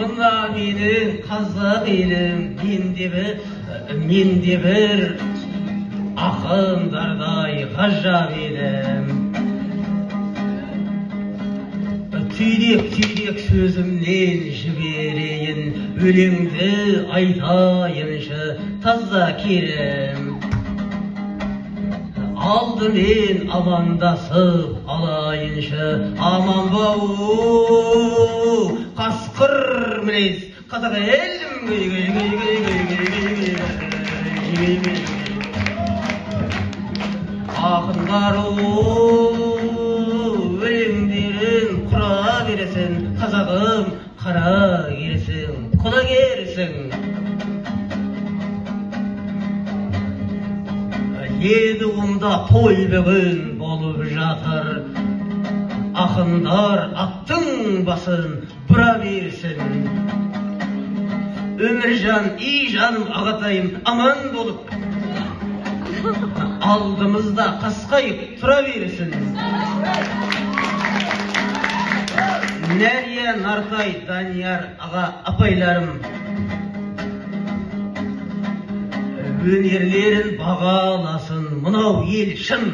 Мына менің қазақ елім, мен де бір ақындардай ғажап едім. Түйдек сөзімнен жіберейін, өлеңді айтайыншы таза керім. Алдымен амандасып алайыншы, аман бау қасқыр мінез қазақ елім. Ақындар өлеңдерін құра бересің, қазағым қара кересің, құда кересің. Едіғымда той бүгін болып жатыр, ақындар аттың басын бұра берсін. Өміржан, жаным ағатайым аман болып, алдымызда қасқайып тұра берсін. Нәрия, Нартай, Данияр аға апайларым, өнерлерін бағаласын мынау ел шын.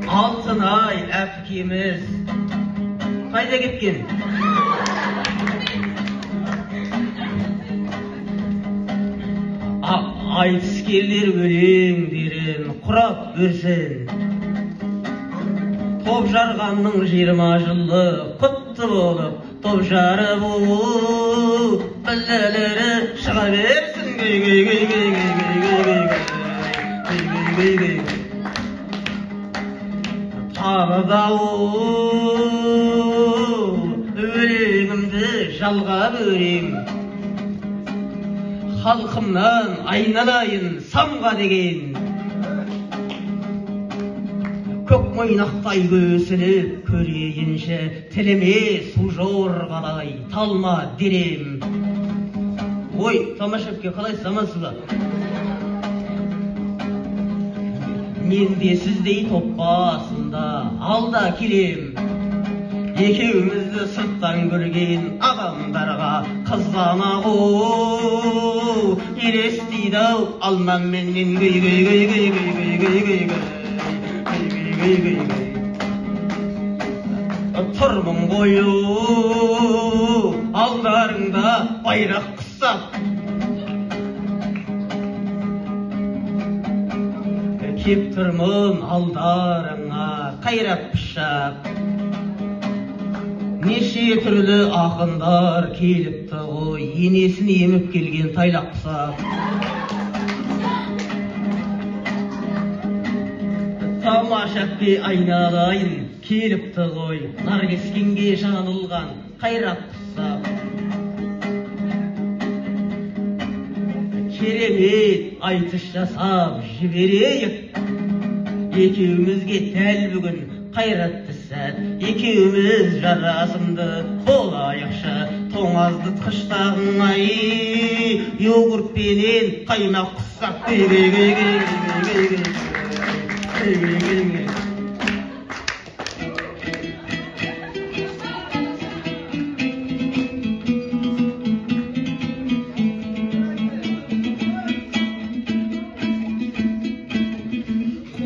Алтынай әпкеміз қайда кеткен? Айтыскерлер өлеңдерін құрап өрсін. Топ жарғанның 20 жылы құтты болып, топ жары болып, білілері шыға берсін. Тағы да өлеңімді жалғап өрем, халқымнан айналайын самға деген. Көк мойнақтай көсіліп көрейінші, тіліме су жорғалай талма дерем. Ой, Тамашевке қалай амансыз ба? Мен де сіздей топ басында алда келем. Екеумізді сырттан көрген адамдарға қызғана ғой, елестейді-ау алмам менен тұрмын қою алдарыңда байрақ құсап. Кеп тұрмын алдарыңа қайрап пышақ. Неше түрлі ақындар келіпті ғой, енесін еміп келген тайлақ құсап. Тамашапке айналайын келіпті ғой, Наркескенге жанылған қайрат құсап. Керемет айтыс жасап жіберейік, екеумізге дәл бүгін қайратты сәт. Екеуміз жарасымды болайықшы, тоңаздытқыштағын ай, йогуртпенен қаймақ құсап.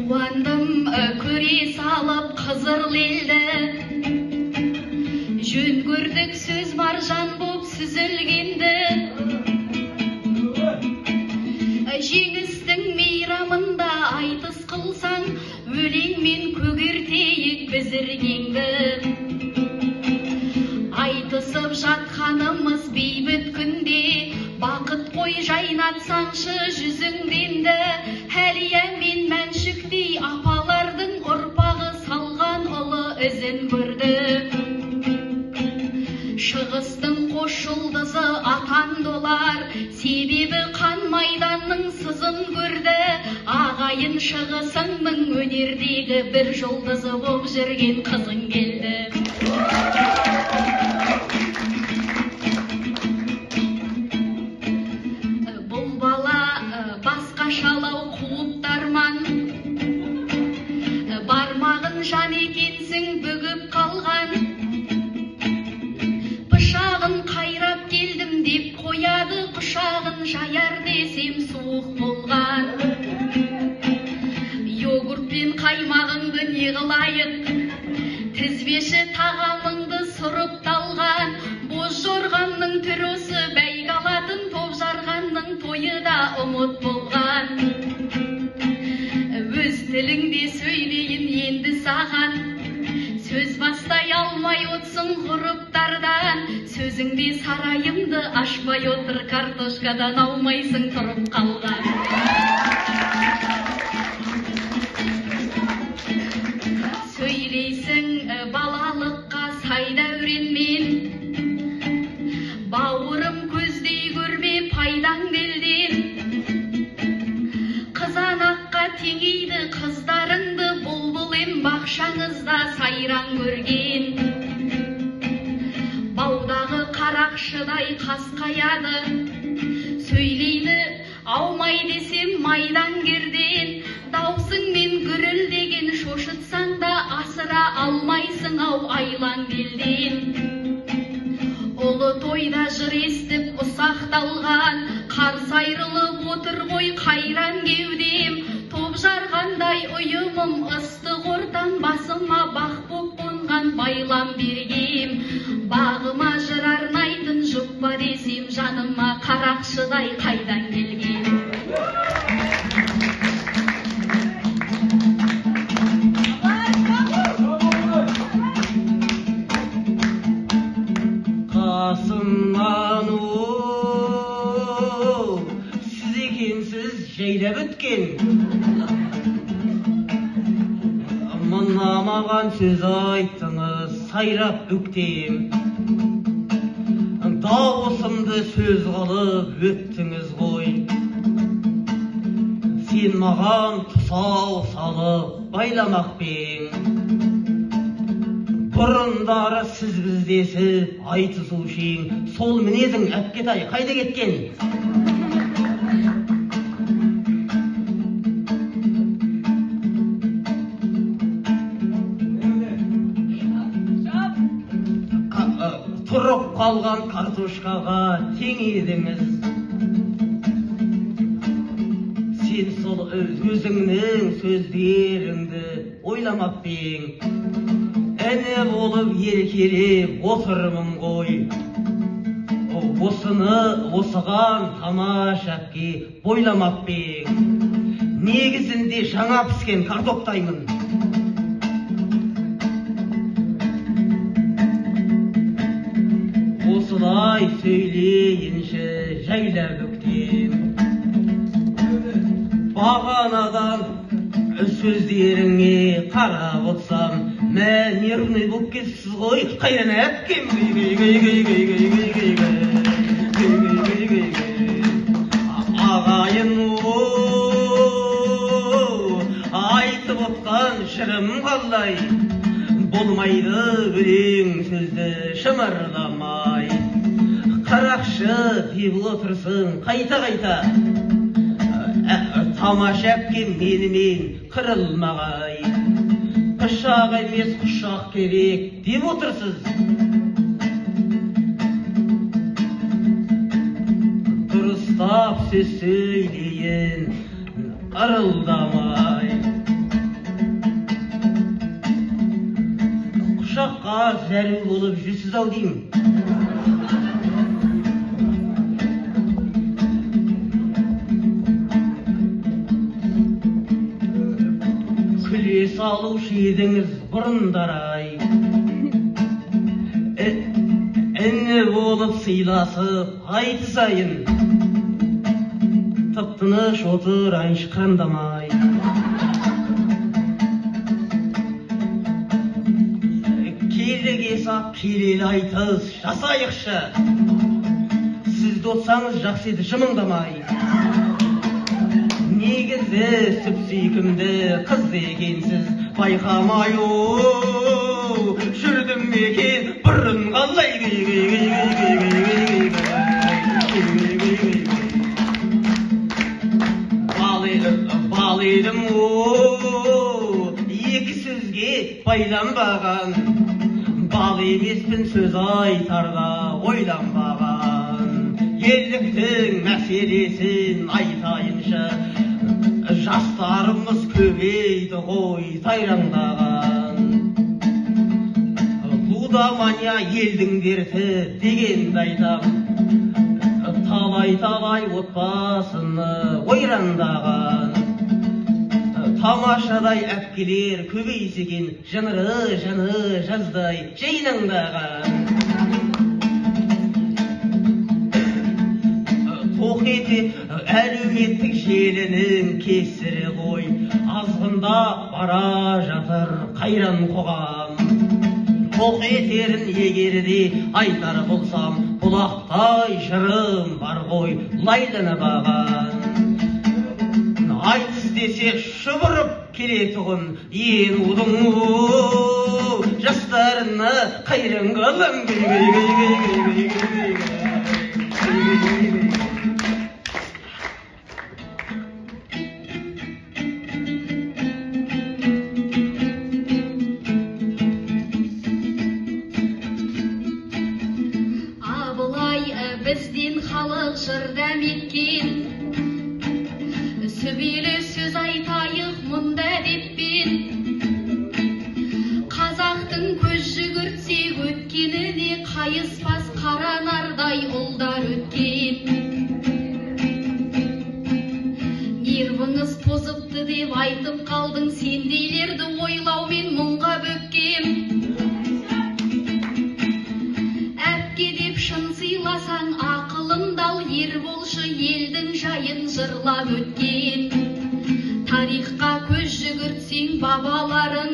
Қуандым көре салып қызырлы елді, жөн көрдік сөз маржан боп сүзілгенді. Жеңістің мейрамында айтыс қылсаң, өлеңмен көгертейік біз іргеңді. Айтысып жатқанымыз бейбіт күнде, бақыт қой жайнатсаңшы жүзіңденді. Әлия мен Мәншүктей апалардың ұрпағы салған ұлы ізін көрді. Шығыстың қош жұлдызы атандылар, себебі қан майданның сызын көрді. Ағайын шығысыңның өнердегі бір жұлдызы боп жүрген қызың келді. Бұл бала басқашалау қуып дарман, бармағын жан екенсің аяғын жаяр десем суық болған. Йогурт пен қаймағыңды не қылайық, тізбеші тағамыңды сұрыпталған. Боз жорғанның түрісі бәйге алатын, топ жарғанның тойы да ұмыт болған. Өз тіліңде сөйлейін енді саған, сөз бастай алмай отсың ғұрыптардан. Сөзіңде сарайымды ашпай отыр, картошкадан аумайсың тұрып қалған. Сөйлейсің балалыққа сай дәуренмен, бауырым көздей көрме пайдаң белден. Қызанаққа теңейді қыздарыңды, бұлбұлем бақшаңызда сайран көрген. Баудағы қарақшыдай қасқаяды, сөйлейді аумай десем майдан керден. Даусыңмен гүрілдеген шошытсаң да асыра алмайсың ау айлан белден. Ұлы тойда жыр естіп ұсақталған, қарсы айрылып отыр ғой қайран кеудем. Топ жарғандай ұйымым ыстық ортан, басыма бақ боп қонған байлам бергем. Бағыма жыр арнайтын жұп ба десем, жаныма қарақшыдай қайдан келген. Қасымнан сіз екенсіз жайлап өткен. Мына маған сөз айттыңыз, сайрап бүктем. Дауысымды сөз қылып өттіңіз ғой. Сен маған тұсау салып байламақпен. Бұрындары сіз біздесіп айтысушың, сол мінезің әпкетай қайда кеткен? Тұрып қалған картошкаға теңедіңіз. Сен сол өзіңнің сөздеріңді ойламаппен. Әне болып еркелеп отырмын ғой. Осыған тамаша әпке бойламаппен. Негізінде жаңа піскен картоптаймын. Осылай сөйлейінші жайлап бүктем. Бағанадан сөздеріңе қарап отсам, мә нервный болып кетсіз ғой, қайран әпкем. Ағайын айтып отқан жырым қалай, болмайды өлең сөзді шымырламай. Қарақшы деп отырсың қайта-қайта, тамаша әпкем менімен қырылмағай. Құшақ емес құшақ керек деп отырсыз. Дұрыстап сөз сөйлейін ырылдамай. Құшаққа зәру болып жүрсіз ау деймін. Күле салушы едіңіз бұрындарай. Әні болып сыйласып айтысайын. Тып-тыныш отырайыншы қырындамай. Келіге сап келелі айтыс жасайықшы. Сіз дотсаңыз жақсы еді жымыңдамай. Негізі сүп-сүйкімді қыз екенсіз байқамай. Жүрдім екен бұрын қалай. Бал едім екі сөзге байланбаған. Бал емеспін сөз айтарда ойланбаған. елдіктің мәселесін айтайыншы, жастарымыз көбейді ғой тайраңдаған. Лудомания елдің дерті дегенді айтам, талай отбасыны ойрандаған. Тамашадай әпкелер көбейсеген, жаны жаздай жайнаңдаған. Тоқете әлеуметтік желінің кесірі ғой, азғында бара жатыр қайран қоғам. Тоқетерін егерде айтар болсам, бұлақтай жырым бар ғой лайлана баған. Айтыс десе шұбырып келетұғын ең ұлың жастарына қайран қалам. Бізден халық жырдам еткен, сүбелі сөз айтайық мұнда деппен. Қазақтың көз жүгіртсе өткеніне, қайыспас қара нардай ұлдар өткен. Нервіңіз тозыпты деп айтып қалдың, сендейлерді ойлаумен мұңға бөккем. Шын сыйласаң ақылымдал, ер болшы елдің жайын жырлап өткен. Тарихқа көз жүгіртсең бабаларын,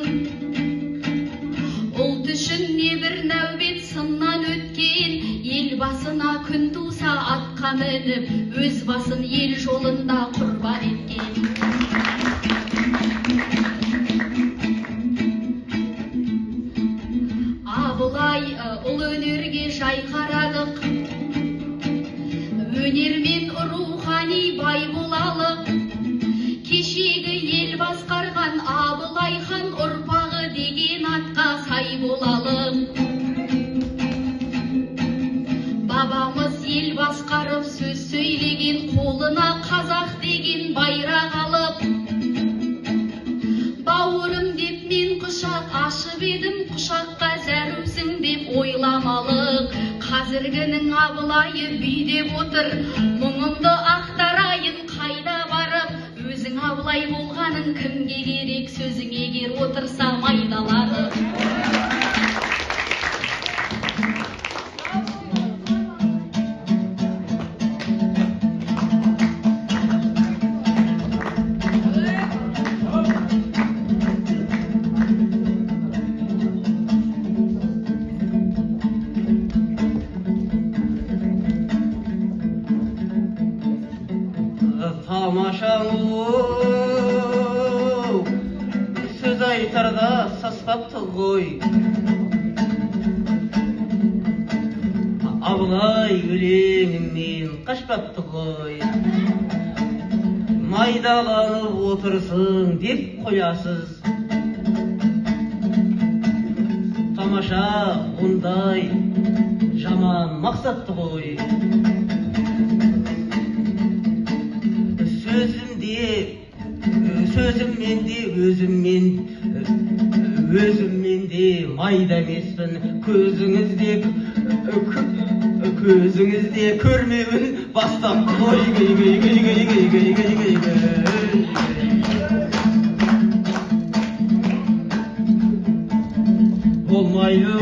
ұлт үшін небір нәубет сыннан өткен. Ел басына күн туса атқа мініп, өз басын ел жолында құрбан еткен. Абылай ұл өнерге жай қарадық, өнермен рухани бай болалық. Кешегі ел басқарған Абылай хан ұрпағы деген атқа сай болалық. Бабамыз ел басқарып сөз сөйлеген, қолына қазақ деген байрақ алып. Бауырым деп мен құшақ ашып едім, құшаққа зәрусің деп ойламалық. Қазіргінің Абылайы бүйдеп отыр, мұңымды ақтарайын қайда барып. Өзің Абылай болғаның кімге керек, сөзің егер отырса майдалары. Тамашаң сөз айтарда састапты ғой, Абылай өлеңіңнен қашпапты ғой. Майдаланып отырсың деп қоясыз, тамаша ондай жаман мақсатты ғой. Сөзіммен де өзіммен де майда емеспін. Көзіңізде көрмеуін бастап қой. Болмайды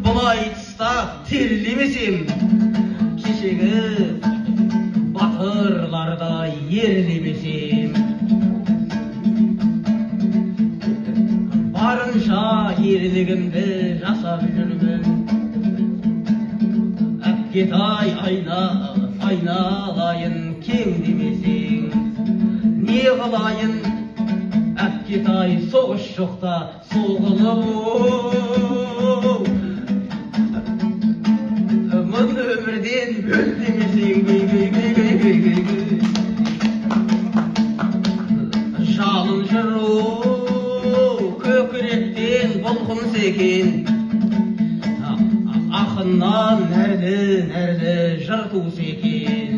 бұлай тұста терлемесем, кешегі батырлардай ерлемесем. Барынша ерлігімді жасап жүрмін. Әпкетай айналайын кем демесең. Не қылайын әпкетай соғыс жоқта соғылып. Мұн өмірден бөл демесең. Жалын жыру көкіректен бұлқын секен. Ақыннан нәрді екен.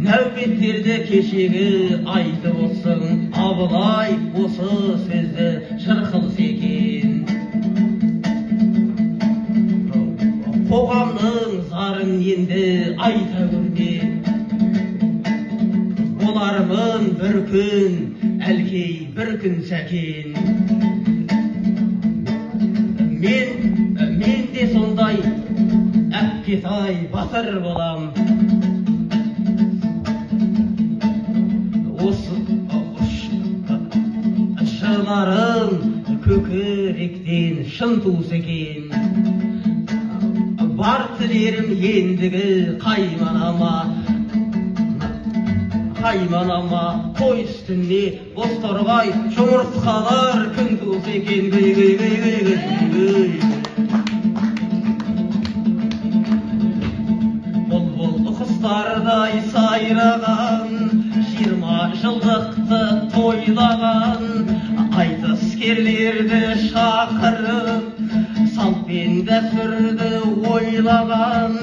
Нәубеттерді кешегі айтып отсың, Абылай осы сөзді жыр қылса екен. Қоғамның зарын енді айта көрме, болармын бір күн әлкей, бір күн сәкен. Мен де сондай әпкетай батыр болам. Осы шынарым көкіректен шын туысы екен. Бар тілерім ендігі қайманама, қой үстінде бозторғай жұмыртқалар күн туысы екен. Бұлбұл құстардай сайраған, 20 жылдықты тойлаған, айтыскерлерді шақырып, салт пен дәстүрді ойлаған,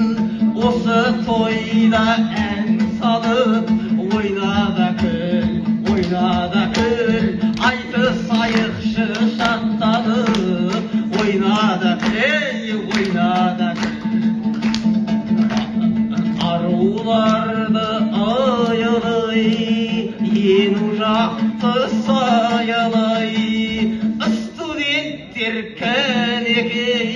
осы тойда ән салып, ойна да күл, айтысайықшы шаттанып, ойна да күл. Аруларды айылай, ену жақты сайылай, студенттер кәнекей,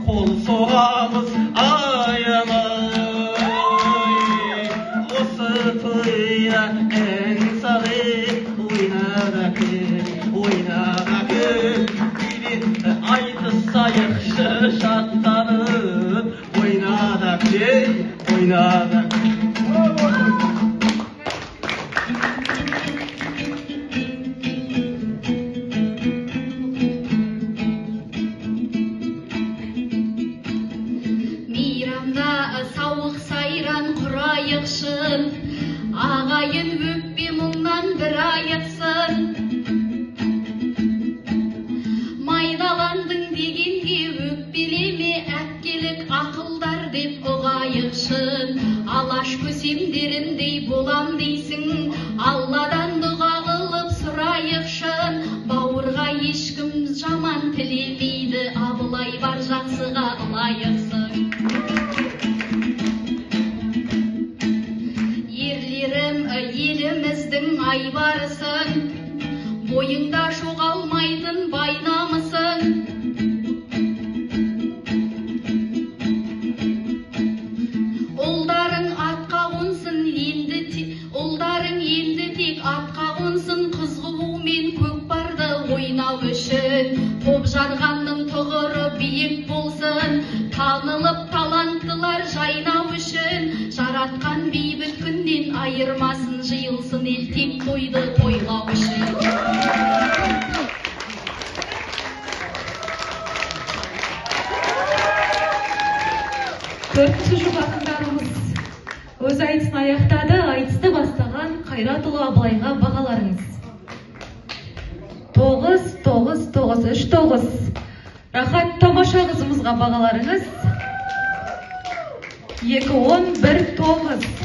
қол соғамыз аямай. Осы тойда ән салып, ойна да күл, айтысайықшы шаттанып, ойна да күл. Мейрамда сауық сайран құрайықшын, ағайын өкпе мұңнан бір айықсын. Майдаландың дегенге өкпелеме, әпкелік ақылдар деп ұғайықшын. Алаш көсемдеріндей болам дейсің, Алладан дұға қылып сұрайықшын. Бауырға ешкім жаман тілемейді, Абылай бар жақсыға лайықсың. Ерлерім еліміздің айбарысың, бойыңда жоғалмайтын бай намысың. Ұлдарың енді тек атқа қонсын, қыз қылумен көкпарды ойнау үшін. Топ жарғанның тұғыры биік болсын, танылып таланттылар жайнау үшін. Жаратқан бейбіт күннен айырмасын, жиылсын ел тек тойды тойлау үшін. Төртінші жұп ақындарымыз өз айтысын аяқтады. Айтысты бастаған Қайратұлы Абылайға бағаларыңыз. 9, 9, 9, 3, 9. Рахат Тамаша қызымызға бағаларыңыз. 2, 10, 1, 9.